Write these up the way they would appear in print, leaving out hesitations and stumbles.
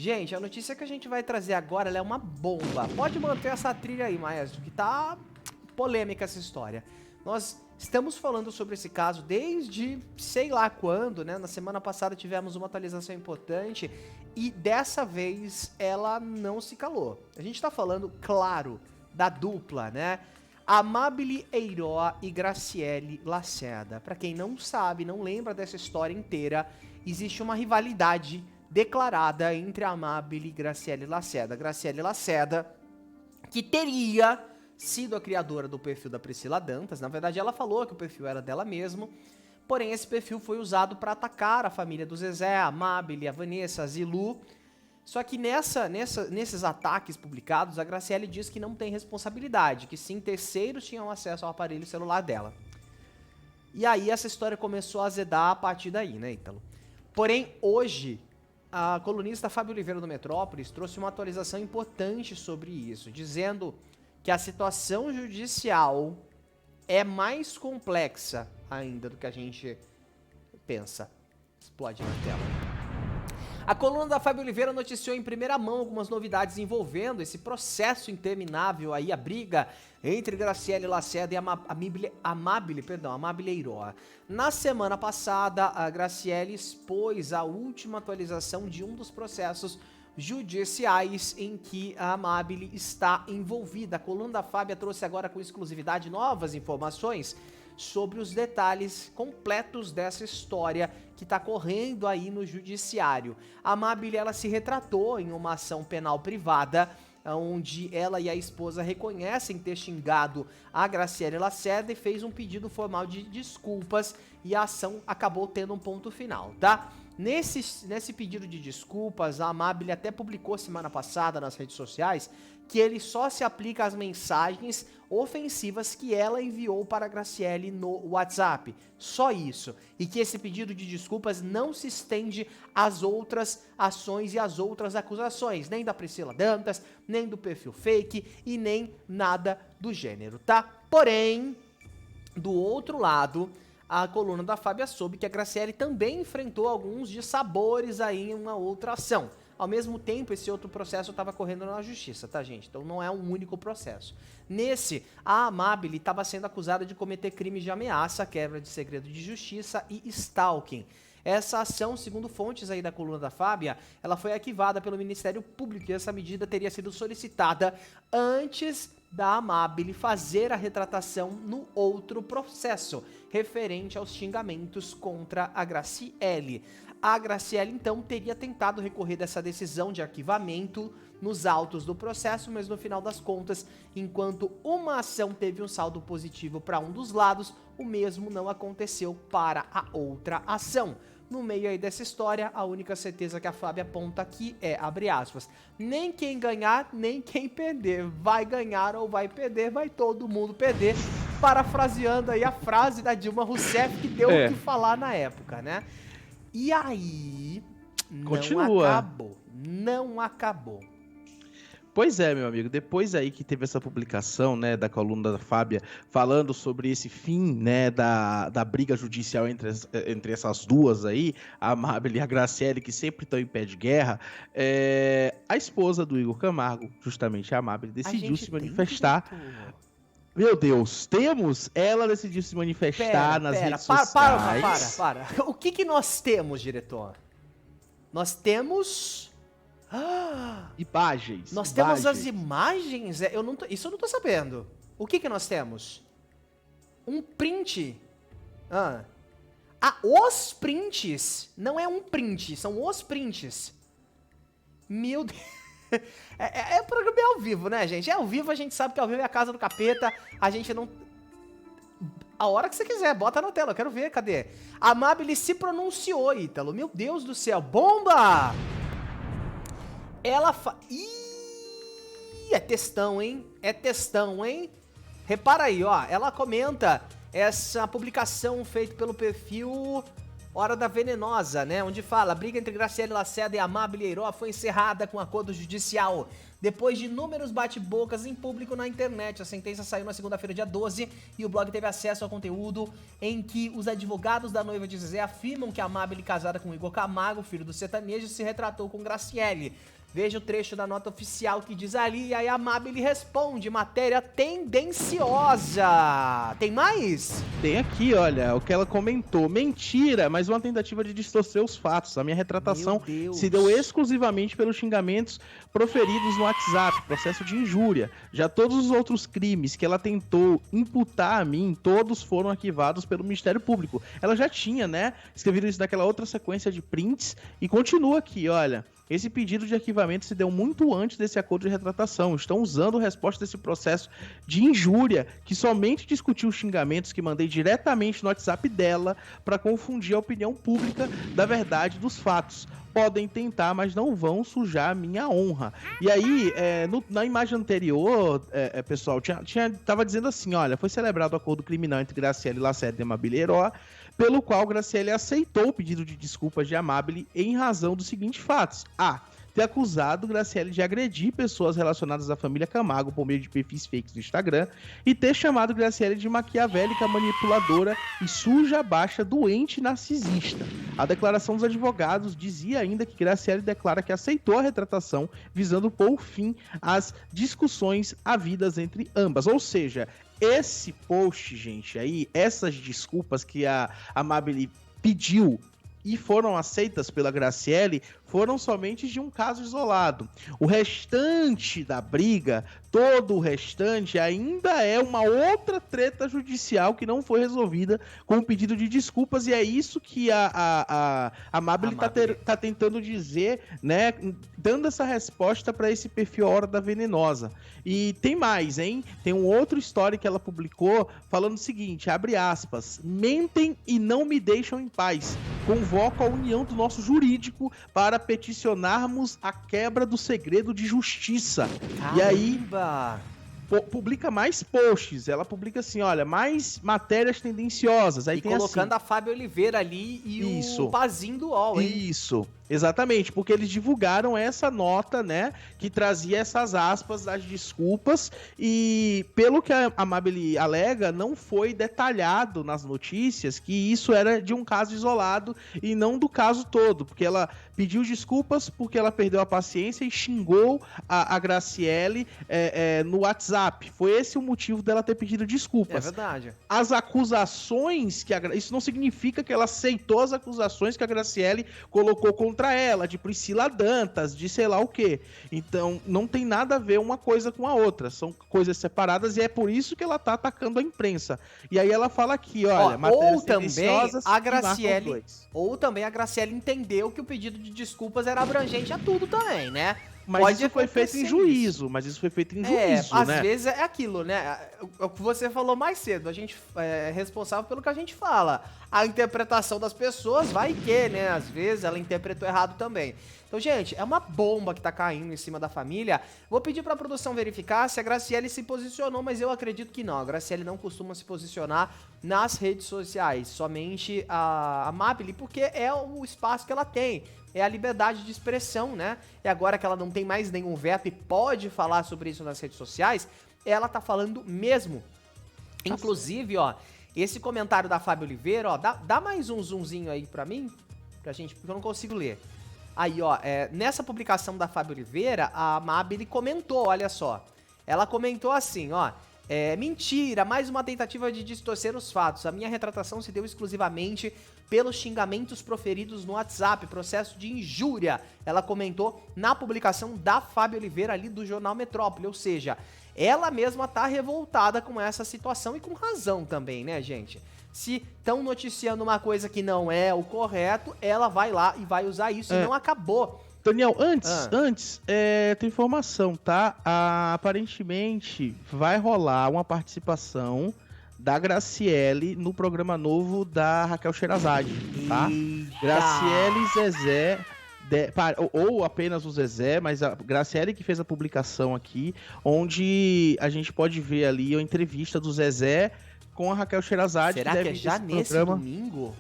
Gente, a notícia que a gente vai trazer agora, ela é uma bomba. Pode manter essa trilha aí, maestro, que tá polêmica essa história. Nós estamos falando sobre esse caso desde sei lá quando, né? Na semana passada tivemos uma atualização importante e dessa vez ela não se calou. A gente tá falando, claro, da dupla, né? Amabile Eiroa e Graciele Lacerda. Pra quem não sabe, não lembra dessa história inteira, existe uma rivalidade declarada entre Amabile e Graciele Lacerda. Graciele Lacerda, que teria sido a criadora do perfil da Priscila Dantas. Na verdade, ela falou que o perfil era dela mesmo, porém esse perfil foi usado para atacar a família do Zezé, a Amabile, a Vanessa, a Zilu. Só que nesses ataques publicados, a Graciele diz que não tem responsabilidade, que sim, terceiros tinham acesso ao aparelho celular dela. E aí essa história começou a azedar a partir daí, né, Ítalo? Porém, hoje, a colunista Fábio Oliveira do Metrópolis trouxe uma atualização importante sobre isso, dizendo que a situação judicial é mais complexa ainda do que a gente pensa. Explode na tela. A coluna da Fábio Oliveira noticiou em primeira mão algumas novidades envolvendo esse processo interminável aí, a briga entre Graciele Lacerda e Amabile Eiroa. Na semana passada, a Graciele expôs a última atualização de um dos processos judiciais em que a Amabile está envolvida. A coluna da Fábia trouxe agora com exclusividade novas informações sobre os detalhes completos dessa história que está correndo aí no judiciário. A Amabile, ela se retratou em uma ação penal privada, onde ela e a esposa reconhecem ter xingado a Graciele Lacerda e fez um pedido formal de desculpas, e a ação acabou tendo um ponto final, tá? Nesse pedido de desculpas, a Amabile até publicou semana passada nas redes sociais que ele só se aplica às mensagens ofensivas que ela enviou para a Graciele no WhatsApp. Só isso. E que esse pedido de desculpas não se estende às outras ações e às outras acusações, nem da Priscila Dantas, nem do perfil fake e nem nada do gênero, tá? Porém, do outro lado, a coluna da Fábia soube que a Graciele também enfrentou alguns dissabores aí em uma outra ação. Ao mesmo tempo, esse outro processo estava correndo na justiça, tá, gente? Então não é um único processo. Nesse, a Amabile estava sendo acusada de cometer crimes de ameaça, quebra de segredo de justiça e stalking. Essa ação, segundo fontes aí da coluna da Fábia, ela foi arquivada pelo Ministério Público e essa medida teria sido solicitada antes da Amabile fazer a retratação no outro processo, referente aos xingamentos contra a Graciele. A Graciele, então, teria tentado recorrer dessa decisão de arquivamento nos autos do processo, mas no final das contas, enquanto uma ação teve um saldo positivo para um dos lados, o mesmo não aconteceu para a outra ação. No meio aí dessa história, a única certeza que a Fábia aponta aqui é, abre aspas, nem quem ganhar, nem quem perder. Vai ganhar ou vai perder, vai todo mundo perder. Parafraseando aí a frase da Dilma Rousseff, que deu o que falar na época, né? E aí, não acabou. Pois é, meu amigo, depois aí que teve essa publicação, né, da coluna da Fábia, falando sobre esse fim, né, da briga judicial entre essas duas aí, a Amabile e a Graciele, que sempre estão em pé de guerra, a esposa do Igor Camargo, justamente a Amabile, decidiu se manifestar. Meu Deus, ela decidiu se manifestar nas redes sociais. Para. O que nós temos, diretor? Nós temos... imagens. Nós temos as imagens? Isso eu não tô sabendo. O que nós temos? Um print. Os prints. Não é um print, são os prints. Meu Deus. O programa é ao vivo, né, gente? É ao vivo, a gente sabe que ao vivo é a casa do capeta. A gente não... A hora que você quiser, bota na tela, eu quero ver, cadê? A Amabile se pronunciou, Ítalo. Meu Deus do céu, bomba! Ela é textão, hein? É textão, hein? Repara aí, ó. Ela comenta essa publicação feita pelo perfil Hora da Venenosa, né? Onde fala, a briga entre Graciele Lacerda e Amábile Eiroa foi encerrada com acordo judicial. Depois de inúmeros bate-bocas em público na internet, a sentença saiu na segunda-feira, dia 12, e o blog teve acesso ao conteúdo em que os advogados da noiva de Zezé afirmam que a Amábile, casada com Igor Camargo, filho do sertanejo, se retratou com Graciele. Veja o trecho da nota oficial que diz ali, e aí a Amábile responde, matéria tendenciosa. Tem mais? Tem aqui, olha, o que ela comentou. Mentira, mas uma tentativa de distorcer os fatos. A minha retratação se deu exclusivamente pelos xingamentos proferidos no WhatsApp, processo de injúria. Já todos os outros crimes que ela tentou imputar a mim, todos foram arquivados pelo Ministério Público. Ela já tinha, né, escrevido isso naquela outra sequência de prints e continua aqui, olha. Esse pedido de arquivamento se deu muito antes desse acordo de retratação. Estão usando a resposta desse processo de injúria, que somente discutiu os xingamentos que mandei diretamente no WhatsApp dela para confundir a opinião pública da verdade dos fatos. Podem tentar, mas não vão sujar a minha honra. E aí, na imagem anterior, pessoal, tava dizendo assim, olha, foi celebrado o acordo criminal entre Graciele Lacerda e Amábile Eiroa, pelo qual Graciele aceitou o pedido de desculpas de Amábile em razão dos seguintes fatos. A. Ter acusado Graciele de agredir pessoas relacionadas à família Camargo por meio de perfis fakes do Instagram e ter chamado Graciele de maquiavélica, manipuladora e suja, baixa, doente e narcisista. A declaração dos advogados dizia ainda que Graciele declara que aceitou a retratação visando pôr fim às discussões havidas entre ambas. Ou seja, esse post, gente, aí, essas desculpas que a Amábile pediu e foram aceitas pela Graciele, foram somente de um caso isolado. O restante da briga, todo o restante, ainda é uma outra treta judicial que não foi resolvida com o pedido de desculpas, e é isso que a Amábile tá tentando dizer, né, dando essa resposta para esse perfil Hora da Venenosa. E tem mais, hein? Tem um outro story que ela publicou falando o seguinte, abre aspas, mentem e não me deixam em paz. Convoco a união do nosso jurídico para peticionarmos a quebra do segredo de justiça. Caramba. E aí publica mais posts, ela publica assim, olha, mais matérias tendenciosas. Aí e tem colocando assim, a Fábio Oliveira ali e o Pazinho do UOL, hein? Isso, exatamente, porque eles divulgaram essa nota, né, que trazia essas aspas das desculpas e pelo que a Amábile alega, não foi detalhado nas notícias que isso era de um caso isolado e não do caso todo, porque ela pediu desculpas porque ela perdeu a paciência e xingou a Graciele no WhatsApp. Foi esse o motivo dela ter pedido desculpas. É verdade. As acusações isso não significa que ela aceitou as acusações que a Graciele colocou contra ela, de Priscila Dantas, de sei lá o quê. Então, não tem nada a ver uma coisa com a outra. São coisas separadas e é por isso que ela tá atacando a imprensa. E aí ela fala aqui, olha, ou também a Graciele entendeu que o pedido de desculpas era abrangente a tudo também, né? Mas isso foi feito em juízo, às vezes é aquilo, né? O que você falou mais cedo, a gente é responsável pelo que a gente fala. A interpretação das pessoas vai que, né? Às vezes ela interpretou errado também. Então, gente, é uma bomba que tá caindo em cima da família. Vou pedir pra produção verificar se a Graciele se posicionou, mas eu acredito que não. A Graciele não costuma se posicionar nas redes sociais, somente a Amábile, porque é o espaço que ela tem. É a liberdade de expressão, né? E agora que ela não tem mais nenhum veto e pode falar sobre isso nas redes sociais, ela tá falando mesmo. Inclusive, ó, esse comentário da Fábio Oliveira, ó, dá mais um zoomzinho aí pra mim, pra gente, porque eu não consigo ler. Aí, ó, nessa publicação da Fábio Oliveira, a Amábile comentou, olha só. Ela comentou assim, ó. Mentira, mais uma tentativa de distorcer os fatos. A minha retratação se deu exclusivamente pelos xingamentos proferidos no WhatsApp, processo de injúria. Ela comentou na publicação da Fábio Oliveira ali do Jornal Metrópole, ou seja, ela mesma tá revoltada com essa situação e com razão também, né, gente? Se estão noticiando uma coisa que não é o correto, ela vai lá e vai usar isso e não acabou. Daniel, antes tem informação, tá? Aparentemente vai rolar uma participação da Graciele no programa novo da Raquel Sherazade, tá? Eita. Graciele, Zezé, ou apenas o Zezé, mas a Graciele que fez a publicação aqui, onde a gente pode ver ali a entrevista do Zezé com a Raquel Sherazade. Será que é já nesse domingo?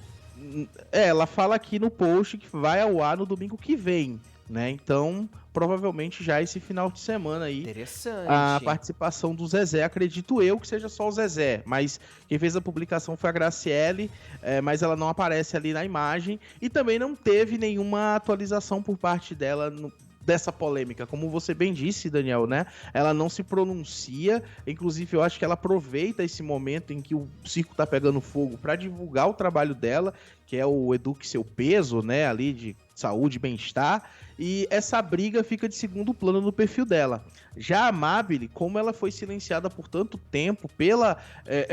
Ela fala aqui no post que vai ao ar no domingo que vem, né? Então, provavelmente já esse final de semana aí, Interessante. a participação do Zezé. Acredito eu que seja só o Zezé, mas quem fez a publicação foi a Graciele, mas ela não aparece ali na imagem e também não teve nenhuma atualização por parte dela dessa polêmica, como você bem disse, Daniel, né? Ela não se pronuncia, inclusive eu acho que ela aproveita esse momento em que o circo tá pegando fogo para divulgar o trabalho dela, que é o Eduque Seu Peso, né? Ali de saúde e bem-estar, e essa briga fica de segundo plano no perfil dela. Já a Amabile, como ela foi silenciada por tanto tempo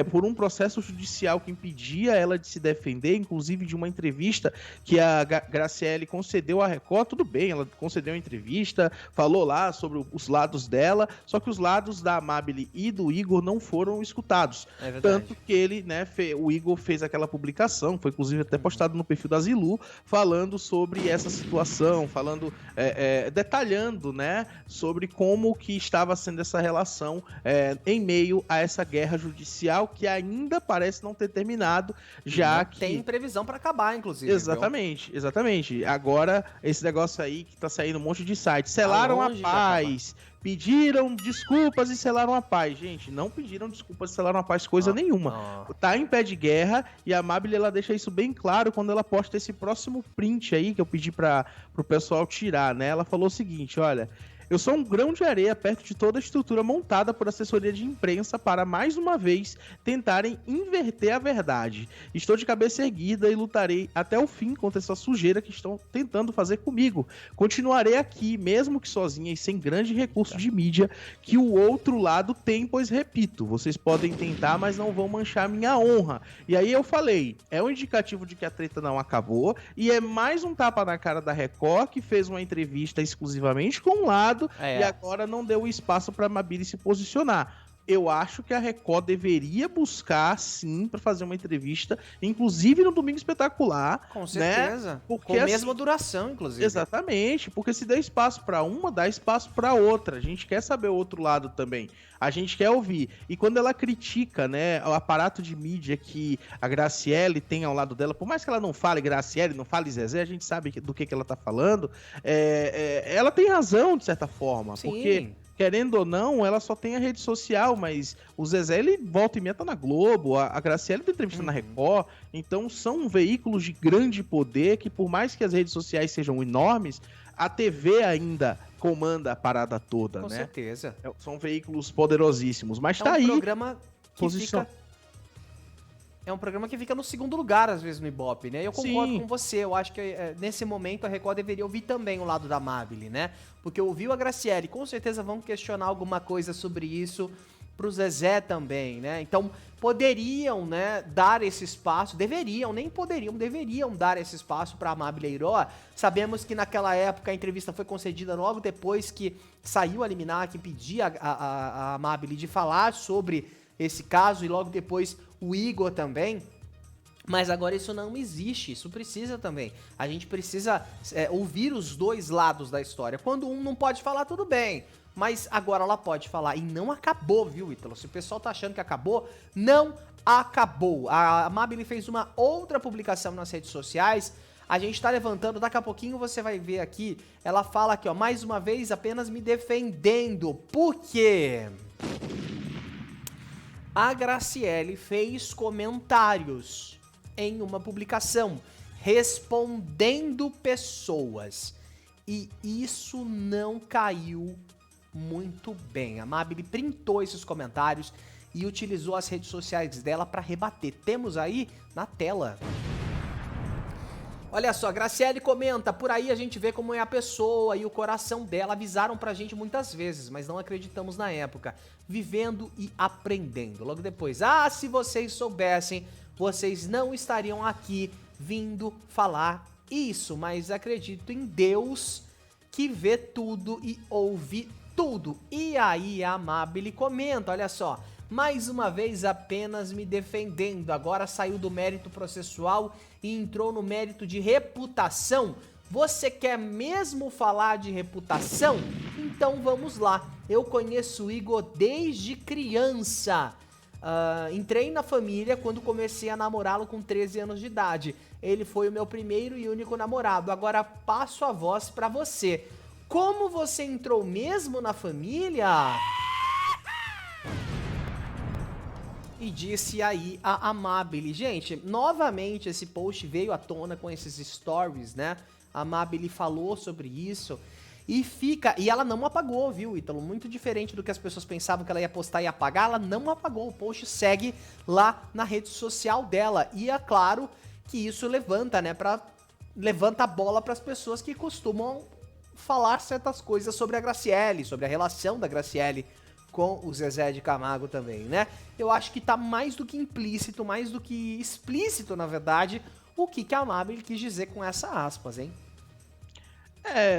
por um processo judicial que impedia ela de se defender, inclusive de uma entrevista que a Graciele concedeu à Record, tudo bem, ela concedeu uma entrevista, falou lá sobre os lados dela, só que os lados da Amabile e do Igor não foram escutados. É verdade. Tanto que ele, né, o Igor fez aquela publicação, foi inclusive até postado no perfil da Zilu, falando sobre essa situação, detalhando, né, sobre como que estava sendo essa relação em meio a essa guerra judicial que ainda parece não ter terminado, já que tem previsão para acabar, inclusive. Exatamente, viu? Exatamente. Agora, esse negócio aí que tá saindo um monte de sites, selaram a paz, pediram desculpas e selaram a paz. Gente, não pediram desculpas e selaram a paz coisa nenhuma. Tá em pé de guerra e a Amabile, ela deixa isso bem claro quando ela posta esse próximo print aí que eu pedi pro pessoal tirar, né? Ela falou o seguinte, olha: eu sou um grão de areia perto de toda a estrutura montada por assessoria de imprensa para, mais uma vez, tentarem inverter a verdade. Estou de cabeça erguida e lutarei até o fim contra essa sujeira que estão tentando fazer comigo. Continuarei aqui, mesmo que sozinha e sem grande recurso de mídia, que o outro lado tem, pois, repito, vocês podem tentar, mas não vão manchar minha honra. E aí eu falei, é um indicativo de que a treta não acabou e é mais um tapa na cara da Record, que fez uma entrevista exclusivamente com um lado e agora não deu espaço para a Amabile se posicionar. Eu acho que a Record deveria buscar, sim, para fazer uma entrevista, inclusive no Domingo Espetacular. Com certeza. Né? Porque, com a mesma duração, inclusive. Exatamente, porque se der espaço para uma, dá espaço para outra. A gente quer saber o outro lado também. A gente quer ouvir. E quando ela critica, né, o aparato de mídia que a Graciele tem ao lado dela, por mais que ela não fale Graciele, não fale Zezé, a gente sabe do que ela tá falando, ela tem razão, de certa forma. Sim. Porque, querendo ou não, ela só tem a rede social, mas o Zezé, ele volta e meia tá na Globo, a Graciele tem entrevista na Record, então são veículos de grande poder que, por mais que as redes sociais sejam enormes, a TV ainda comanda a parada toda, Com né? certeza. São veículos poderosíssimos, mas tá aí. Programa que fica... É um programa que fica no segundo lugar, às vezes, no Ibope, né? Eu concordo com você. Eu acho que nesse momento a Record deveria ouvir também o lado da Amabile, né? Porque ouviu a Graciele, com certeza vão questionar alguma coisa sobre isso pro Zezé também, né? Então, poderiam, né, dar esse espaço, deveriam dar esse espaço pra Amabile Eiroa. Sabemos que naquela época a entrevista foi concedida logo depois que saiu a liminar que impedia a Amabile de falar sobre esse caso, e logo depois o Igor também. Mas agora isso não existe, isso precisa também. A gente precisa ouvir os dois lados da história. Quando um não pode falar, tudo bem, mas agora ela pode falar. E não acabou, viu, Ítalo? Se o pessoal tá achando que acabou, não acabou. A Amabile fez uma outra publicação nas redes sociais. A gente tá levantando, daqui a pouquinho você vai ver aqui. Ela fala aqui, ó, mais uma vez apenas me defendendo. Por quê? A Graciele fez comentários em uma publicação, respondendo pessoas. E isso não caiu muito bem. A Amabile printou esses comentários e utilizou as redes sociais dela para rebater. Temos aí na tela. Olha só, Graciele comenta, por aí a gente vê como é a pessoa e o coração dela. Avisaram pra gente muitas vezes, mas não acreditamos na época. Vivendo e aprendendo. Logo depois, se vocês soubessem, vocês não estariam aqui vindo falar isso. Mas acredito em Deus que vê tudo e ouve tudo. E aí a Amabile comenta, olha só. Mais uma vez apenas me defendendo, agora saiu do mérito processual e entrou no mérito de reputação. Você quer mesmo falar de reputação? Então vamos lá. Eu conheço o Igor desde criança. Entrei na família quando comecei a namorá-lo com 13 anos de idade. ele foi o meu primeiro e único namorado. Agora passo a voz pra você. Como você entrou mesmo na família? E disse aí a Amabile. Gente, novamente esse post veio à tona com esses stories, né? A Amabile falou sobre isso e e ela não apagou, viu, Ítalo? Muito diferente do que as pessoas pensavam que ela ia postar e apagar, ela não apagou. O post segue lá na rede social dela. E é claro que isso levanta, né, levanta a bola para as pessoas que costumam falar certas coisas sobre a Graciele, sobre a relação da Graciele com o Zezé de Camargo também, né? Eu acho que tá mais do que implícito, mais do que explícito, na verdade, o que a Amabile quis dizer com essa aspas, hein?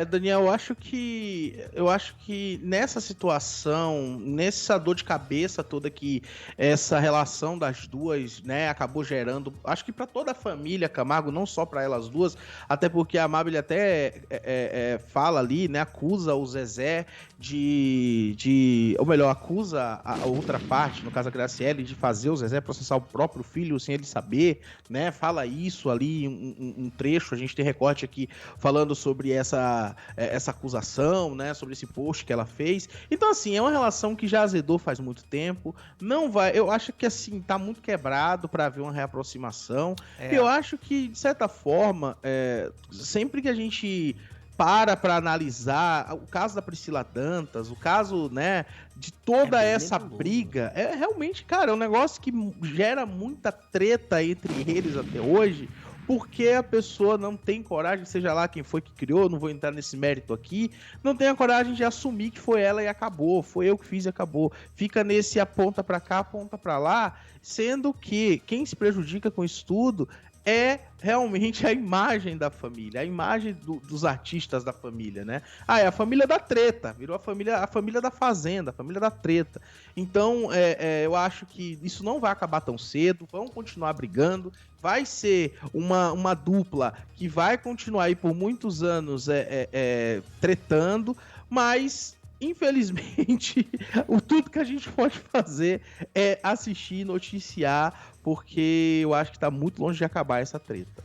Daniel, eu acho que nessa situação, nessa dor de cabeça toda que essa relação das duas, né, acabou gerando, acho que para toda a família Camargo, não só para elas duas, até porque a Amabile até fala ali, né, acusa o Zezé ou melhor, acusa a outra parte, no caso a Graciele, de fazer o Zezé processar o próprio filho sem ele saber, né, fala isso ali, um trecho, a gente tem recorte aqui falando sobre essa acusação, né, sobre esse post que ela fez. Então, assim, é uma relação que já azedou faz muito tempo. Não vai, eu acho que assim tá muito quebrado para haver uma reaproximação. Eu acho que de certa forma, sempre que a gente para analisar o caso da Priscila Dantas, o caso, né, de toda essa briga, realmente, cara, é um negócio que gera muita treta entre eles até hoje, porque a pessoa não tem coragem, seja lá quem foi que criou, não vou entrar nesse mérito aqui, não tem a coragem de assumir que foi ela e acabou, foi eu que fiz e acabou. Fica nesse aponta pra cá, aponta pra lá, sendo que quem se prejudica com isso tudo é realmente a imagem da família, a imagem dos artistas da família, né? É a família da treta, virou a família da fazenda, a família da treta. Então, eu acho que isso não vai acabar tão cedo, vão continuar brigando, vai ser uma dupla que vai continuar aí por muitos anos tretando, mas infelizmente, tudo que a gente pode fazer é assistir, noticiar, porque eu acho que tá muito longe de acabar essa treta.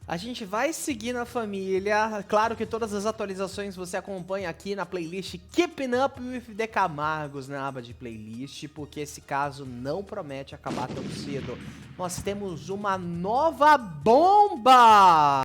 A gente vai seguir na família. Claro que todas as atualizações você acompanha aqui na playlist Keeping Up with the Camargos, na aba de playlist, porque esse caso não promete acabar tão cedo. Nós temos uma nova bomba!